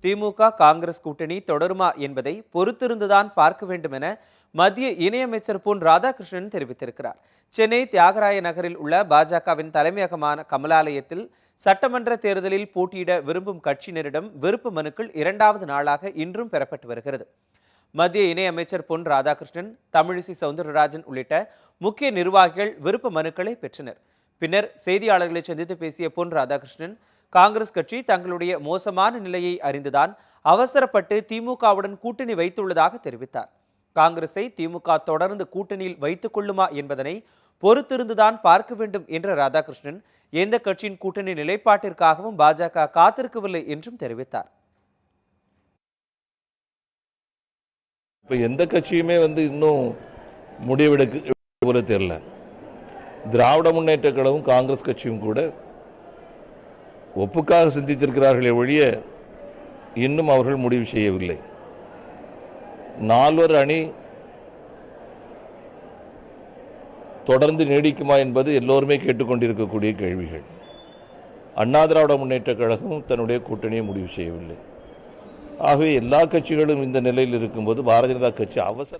திமுக காங்கிரஸ் கூட்டணி தொடருமா என்பதை பொறுத்திருந்துதான் பார்க்க வேண்டும் என மத்திய இணையமைச்சர் பொன் ராதாகிருஷ்ணன் தெரிவித்திருக்கிறார். சென்னை தியாகராய நகரில் உள்ள பாஜகவின் தலைமையகமான கமலாலயத்தில் சட்டமன்ற தேர்தலில் போட்டியிட விரும்பும் கட்சியினரிடம் விருப்ப மனுக்கள் 2வது நாளாக இன்றும் பெறப்பட்டு வருகிறது. மத்திய இணையமைச்சர் பொன் ராதாகிருஷ்ணன், தமிழிசை சவுந்தரராஜன் உள்ளிட்ட முக்கிய நிர்வாகிகள் விருப்ப மனுக்களை பெற்றனர். பின்னர் செய்தியாளர்களை சந்தித்து பேசிய பொன் ராதாகிருஷ்ணன், காங்கிரஸ் கட்சி தங்களுடைய மோசமான நிலையை அறிந்துதான் அவசரப்பட்டு திமுகவுடன் கூட்டணி வைத்துள்ளதாக தெரிவித்தார். காங்கிரஸை திமுக தொடர்ந்து கூட்டணியில் வைத்துக் கொள்ளுமா என்பதனை பொறுத்திருந்துதான் பார்க்க வேண்டும் என்ற ராதாகிருஷ்ணன், எந்த கட்சியின் கூட்டணி நிலைப்பாட்டிற்காகவும் பாஜக காத்திருக்கவில்லை என்றும் தெரிவித்தார். இப்போ எந்த கட்சியுமே இன்னும் முடிவெடுக்க போல தெரியல. திராவிட முன்னேற்ற கழகம் காங்கிரஸ் கட்சியும் கூட ஒப்புக்காக சிந்தித்திருக்கிறார்களே ஒழிய இன்னும் அவர்கள் முடிவு செய்யவில்லை. 4 அணி தொடர்ந்து நீடிக்குமா என்பது எல்லோருமே கேட்டுக்கொண்டிருக்கக்கூடிய கேள்விகள். அண்ணா திராவிட முன்னேற்ற கழகம் தன்னுடைய கூட்டணியை முடிவு செய்யவில்லை. ஆகவே எல்லா கட்சிகளும் இந்த நிலையில் இருக்கும்போது பாரதிய ஜனதா கட்சி அவசர